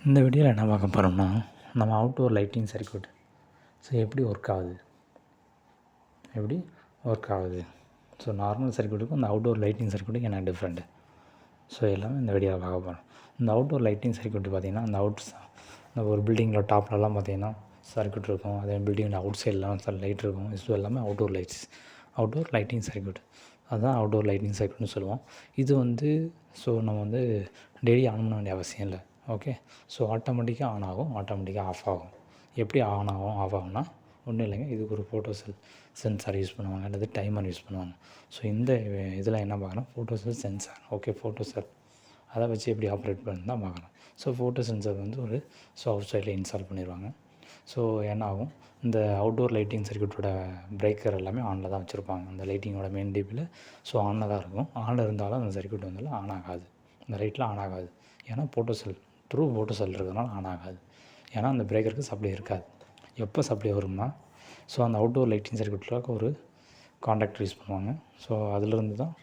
இந்த வீடியோவில் என்ன பார்க்க போகிறோம்னா, நம்ம அவுட்டோர் லைட்டிங் சர்க்யூட் எப்படி ஒர்க் ஆகுது. ஸோ நார்மல் சர்க்யூட்டுக்கும் இந்த அவுட்டோர் லைட்டிங் சர்க்யூட்டுக்கும் என்ன டிஃப்ரெண்ட்டு, எல்லாமே இந்த வீடியோவில் பார்க்க போகிறோம். இந்த அவுட்டோர் லைட்டிங் சர்க்யூட் பார்த்திங்கன்னா, இந்த ஒரு பில்டிங்கில் டாப்லலாம் பார்த்திங்கன்னா சர்க்யூட் இருக்கும். அதே பில்டிங்கில் அவுட் சைட்லாம் லைட் இருக்கும். இது எல்லாமே அவுட்டோர் லைட்டிங் சர்க்யூட். அதுதான் அவுட்டோர் லைட்டிங் சர்க்யூட்னு சொல்லுவோம். இது நம்ம டெய்லி ஆன் பண்ண வேண்டிய அவசியம் இல்லை. ஓகே. ஆட்டோமேட்டிக்காக ஆன் ஆகும், ஆட்டோமேட்டிக்காக ஆஃப் ஆகும். எப்படி ஆன் ஆகும் ஆஃப் ஆகும்னா, ஒன்றும் இல்லைங்க. இதுக்கு ஒரு ஃபோட்டோ சென்சார் யூஸ் பண்ணுவாங்க, அல்லது டைமர் யூஸ் பண்ணுவாங்க. இந்த இதில் என்ன பார்க்குறோம், ஃபோட்டோ செல் சென்சார். ஃபோட்டோ செல் அதை வச்சு எப்படி ஆப்ரேட் பண்ணி தான் பார்க்குறோம். ஃபோட்டோ சென்சார் ஒரு அவுட் சைடில் இன்ஸ்டால் பண்ணிடுவாங்க. என்ன ஆகும், இந்த அவுட்டோர் லைட்டிங் சர்க்யூட்டோட பிரேக்கர் எல்லாமே ஆனில் தான் வச்சுருப்பாங்க. அந்த லைட்டிங்கோட மெயின் டிபியில் ஆனில் தான் இருக்கும். ஆனில் இருந்தாலும் அந்த சர்க்யூட் ஆன் ஆகாது, இந்த லைட்டில் ஆன் ஆகாது. ஏன்னா ஃபோட்டோ செல் இருக்கிறதுனால ஆன் ஆகாது. ஏன்னா அந்த பிரேக்கருக்கு சப்ளை இருக்காது. எப்போ சப்ளை வரும்னா, அந்த அவுட்டோர் லைட்டிங் சர்க்யூட்டில் ஒரு காண்டாக்டர் யூஸ் பண்ணுவாங்க. அதிலிருந்து தான்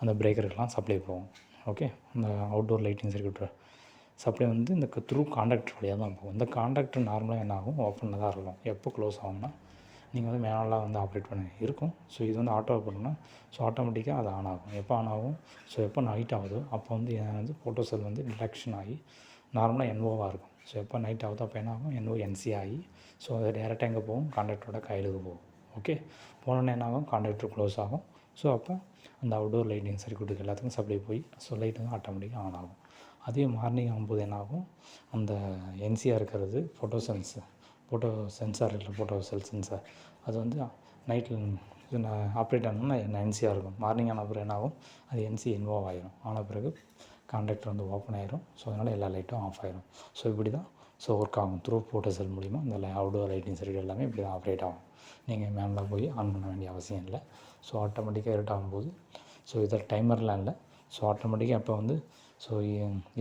அந்த பிரேக்கருக்கெலாம் சப்ளை போகும். ஓகே. அந்த அவுட்டோர் லைட்டிங் சர்க்யூட் சப்ளை இந்த த்ரூ காண்டாக்டர் வழியாக தான் போகும். இந்த காண்டாக்டர் நார்மலாக என்ன ஆகும், ஓப்பனில் தான் இருக்கும். எப்போ க்ளோஸ் ஆகும்னா, நீங்கள் மேனுவலாக ஆப்ரேட் பண்ண இருக்கும். இது ஆட்டோ பண்ணணும்னா ஆட்டோமேட்டிக்காக அது ஆன் ஆகும். எப்போ ஆன் ஆகும், எப்போ நைட் ஆகுதோ அப்போ ஃபோட்டோ செல் டிடெக்ஷன் ஆகி நார்மலாக என்ஓவாக இருக்கும். எப்போ நைட் ஆகுதோ அப்போ என்ன ஆகும், என்சி ஆகி அது டேரெக்டாக எங்கே போகும், காண்டாக்டரோட கையிலுக்கு போகும். ஓகே. போனோன்னே என்ன ஆகும், காண்டாக்டர் க்ளோஸ் ஆகும். அப்போ அந்த அவுட்டோர் லைட்டிங் சர்க்யூட்டுக்கு எல்லாத்துக்கும் சப்ளை போய் லைட் ஆட்டோமேட்டிக்காக ஆன் ஆகும். அதே மார்னிங் ஆகும்போது என்ன ஆகும், அந்த என்சியாக இருக்கிறது ஃபோட்டோ சென்சார் இல்லை, ஃபோட்டோ செல் சென்சார் அது நைட்டில் ஆப்ரேட் ஆகணும்னா என்சியாக இருக்கும். மார்னிங் ஆன பிறகு என்ன ஆகும், அது என்சி இன்வால்வ் ஆகிரும். ஆன பிறகு காண்டாக்டர் ஓப்பன் ஆகிரும். அதனால் எல்லா லைட்டும் ஆஃப் ஆகிரும். இப்படி தான் ஒர்க் ஆகும். த்ரூ ஃபோட்டோ செல் மூலிமா இந்த அவுட்டோர் லைட்டிங் சர்க்யூட் எல்லாமே இப்படி தான் ஆப்ரேட் ஆகும். நீங்கள் மேனில் போய் ஆன் பண்ண வேண்டிய அவசியம் இல்லை. ஆட்டோமேட்டிக்காக இருட்டாகும்போது இதில் டைமர்லாம் இல்லை. ஆட்டோமேட்டிக்காக இப்போ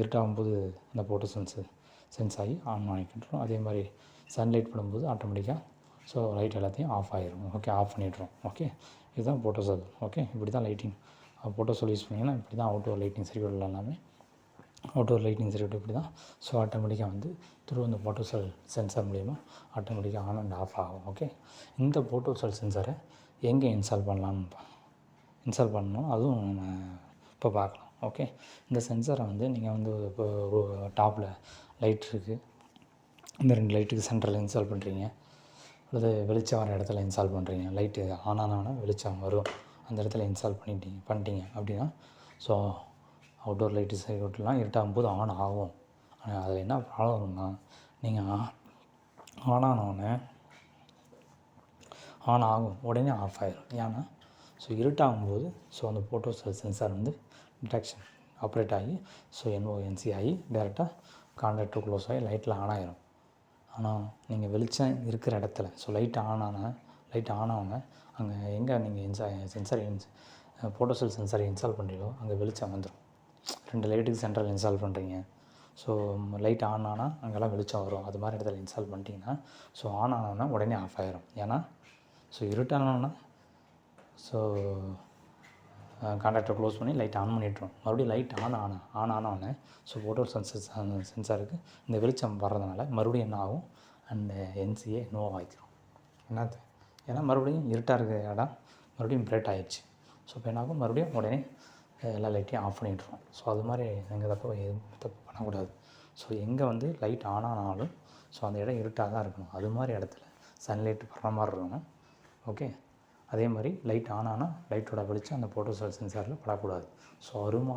இருட்டாகும்போது அந்த ஃபோட்டோ சென்ஸ் ஆகி ஆன் பண்ணிக்கிட்டுரும். அதே மாதிரி சன்லைட் படும்போது ஆட்டோமேட்டிக்காக லைட் எல்லாத்தையும் ஆஃப் ஆகிரும். ஓகே. ஆஃப் பண்ணிடுறோம். ஓகே. இதுதான் ஃபோட்டோ செல். ஓகே. இப்படி தான் லைட்டிங் ஃபோட்டோ செல் யூஸ் பண்ணிங்கன்னா இப்படி தான் அவுட்டோர் லைட்டிங் சர்க்யூட்டில் எல்லாமே அவுட்டோர் லைட்டிங் சர்க்யூட் இப்படி தான் ஆட்டோமேட்டிக்காக த்ரூ அந்த ஃபோட்டோ செல் சென்சார் மூலிமா ஆட்டோமேட்டிக்காக ஆன் அண்ட் ஆஃப் ஆகும். ஓகே. இந்த ஃபோட்டோ செல் சென்சாரை எங்கே இன்ஸ்டால் பண்ணணும் அதுவும் நம்ம இப்போ பார்க்கலாம். ஓகே. இந்த சென்சாரை நீங்கள் இப்போ டாப்பில் லைட் இருக்குது, இந்த 2 லைட்டுக்கு சென்டரில் இன்ஸ்டால் பண்ணுறீங்க, அல்லது வெளிச்சம் வர இடத்துல இன்ஸ்டால் பண்ணுறீங்க. லைட்டு ஆன் ஆனால் வெளிச்சம் வரும், அந்த இடத்துல இன்ஸ்டால் பண்ணிட்டீங்க அப்படின்னா அவுட்டோர் லைட்டு சர்க்யூட்லாம் இருட்டாகும்போது ஆன் ஆகும். ஆனால் அதில் என்ன ப்ராப்ளம் வரும்னா, நீங்கள் ஆன் ஆகும், உடனே ஆஃப் ஆகிரும். ஏன்னா இருட்டாகும்போது அந்த ஃபோட்டோ செல் சென்சார் டிடெக்ஷன் ஆப்ரேட் ஆகி என்ஓஎன்சி ஆகி டேரெக்டாக காண்டாக்டர் க்ளோஸ் ஆகி லைட்டில் ஆன் ஆகிரும். ஆனால் நீங்கள் வெளிச்சம் இருக்கிற இடத்துல லைட் ஆன் ஆனவங்க அங்கே எங்கே நீங்கள் ஃபோட்டோ செல் சென்சாரை இன்ஸ்டால் பண்ணுறீங்களோ அங்கே வெளிச்சம் வந்துடும். 2 லைட்டுக்கு சென்ட்ரல் இன்ஸ்டால் பண்ணுறீங்க. லைட் ஆன் ஆனால் அங்கெல்லாம் வெளிச்சம் வரும். அது மாதிரி இடத்துல இன்ஸ்டால் பண்ணிட்டீங்கன்னா ஆன் ஆனோன்னா உடனே ஆஃப் ஆகிரும். ஏன்னா இருட்டானோன்னா காண்டாக்டர் க்ளோஸ் பண்ணி லைட் ஆன் பண்ணிட்டுரும். மறுபடியும் லைட் ஆன் ஆனோடனே ஃபோட்டோ சென்சாருக்கு இந்த வெளிச்சம் வர்றதுனால மறுபடியும் என்ன ஆகும், அந்த என்சியை நோ ஆகிக்கிறோம். ஏன்னா மறுபடியும் இருட்டாக இருக்கிற இடம் மறுபடியும் பிரைட் ஆகிடுச்சு. இப்போ என்ன ஆகும், மறுபடியும் உடனே எல்லா லைட்டையும் ஆஃப் பண்ணிட்டுரும். அது மாதிரி எங்கள் தப்பு பண்ணக்கூடாது. எங்கே லைட் ஆன் ஆனாலும் அந்த இடம் இருட்டாக தான் இருக்கணும். அது மாதிரி இடத்துல சன்லைட் வர்ற மாதிரி இருக்கணும். ஓகே. அதே மாதிரி லைட் ஆன் ஆனால் லைட்டோட வெளிச்சம் அந்த ஃபோட்டோ செல் சென்சாரில் படக்கூடாது.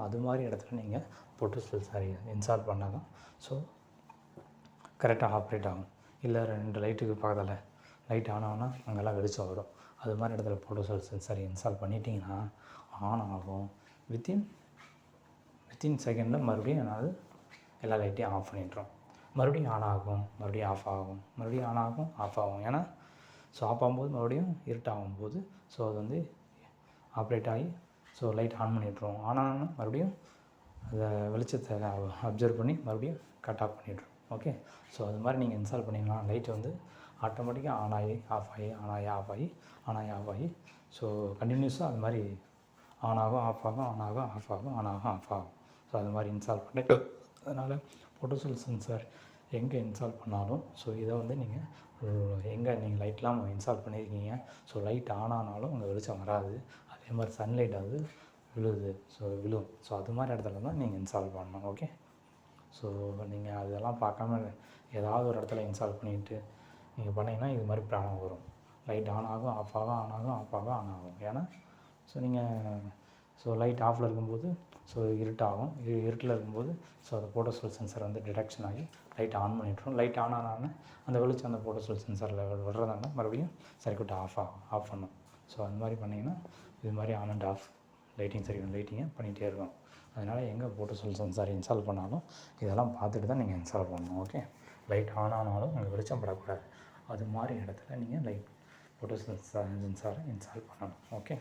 அது மாதிரி இடத்துல நீங்கள் ஃபோட்டோ சென்சார் இன்ஸ்டால் பண்ணால் தான் கரெக்டாக ஆப்ரேட் ஆகும். இல்லை 2 லைட்டுக்கு பக்கத்தில் லைட் ஆன் ஆனால் அங்கெல்லாம் வெளிச்சம் வரும். அது மாதிரி இடத்துல ஃபோட்டோ செல் சென்சார் இன்ஸ்டால் பண்ணிட்டீங்கன்னா ஆன் ஆகும். வித்தின் செகண்டில் மறுபடியும் எல்லா லைட்டையும் ஆஃப் பண்ணிட்டுரும். மறுபடியும் ஆன் ஆகும், மறுபடியும் ஆஃப் ஆகும், மறுபடியும் ஆன் ஆகும், ஆஃப் ஆகும். ஏன்னா ஆஃப் ஆகும்போது மறுபடியும் இருட்டாகும்போது அது ஆப்ரேட் ஆகி லைட் ஆன் பண்ணிட்டுரும். ஆனால் மறுபடியும் அதை வெளிச்சத்தை அப்சர்வ் பண்ணி மறுபடியும் கட் ஆஃப் பண்ணிட்டுரும். ஓகே. அது மாதிரி நீங்கள் இன்ஸ்டால் பண்ணிங்கன்னா லைட் ஆட்டோமேட்டிக்காக ஆன் ஆகி ஆஃப் ஆகி ஆன் ஆகி ஆஃப் ஆகி ஆன் ஆகி ஆஃப் ஆகி கண்டினியூஸாக அது மாதிரி ஆன் ஆகும், ஆஃப் ஆகும், ஆன் ஆகும், ஆஃப் ஆகும், ஆன் ஆகும், ஆஃப் ஆகும். அது மாதிரி இன்ஸ்டால் பண்ணி அதனால் ஃபோட்டோசெல் சென்சார் எங்கே இன்ஸ்டால் பண்ணாலும் ஸோ இதை வந்து நீங்கள் எங்கே நீங்கள் லைட்லாம் இன்ஸ்டால் பண்ணியிருக்கீங்க, ஸோ லைட் ஆன் ஆனாலும் அங்கே வெளிச்சம் வராது. அதே மாதிரி சன்லைட் வந்து விழும். ஸோ அது மாதிரி இடத்துல தான் நீங்கள் இன்ஸ்டால் பண்ணணும். ஓகே. ஸோ நீங்கள் அதெல்லாம் பார்க்காம ஏதாவது ஒரு இடத்துல இன்ஸ்டால் பண்ணிவிட்டு நீங்கள் பண்ணிங்கன்னா இது மாதிரி ப்ராப்ளம் வரும். லைட் ஆன் ஆகும், ஆஃப் ஆகும், ஆன் ஆகும், ஆஃப் ஆகும், ஆன் ஆகும். ஏன்னா லைட் ஆஃபில் இருக்கும்போது இருட்டாகும். இருட்டில் இருக்கும்போது அந்த ஃபோட்டோசெல் சென்சார் வந்து டிடெக்ஷன் ஆகி லைட் ஆன் பண்ணிவிட்ரும். லைட் ஆன் ஆனாலும் அந்த வெளிச்சம் அந்த ஃபோட்டோசெல் சென்சாரில் விடுறதால மறுபடியும் சர்க்யூட் ஆஃப் பண்ணும். ஸோ அந்த மாதிரி பண்ணிங்கன்னா இது மாதிரி ஆன் அண்ட் ஆஃப் லைட்டிங்கை பண்ணிகிட்டே இருக்கும். அதனால் எங்கே ஃபோட்டோசெல் சென்சார் இன்ஸ்டால் பண்ணாலும் இதெல்லாம் பார்த்துட்டு தான் நீங்கள் இன்ஸ்டால் பண்ணணும். ஓகே. லைட் ஆன் ஆனாலும் அங்கே வெளிச்சம் படக்கூடாது. அது மாதிரி இடத்துல நீங்கள் ஃபோட்டோசெல் சென்சாரை இன்ஸ்டால் பண்ணணும். ஓகே.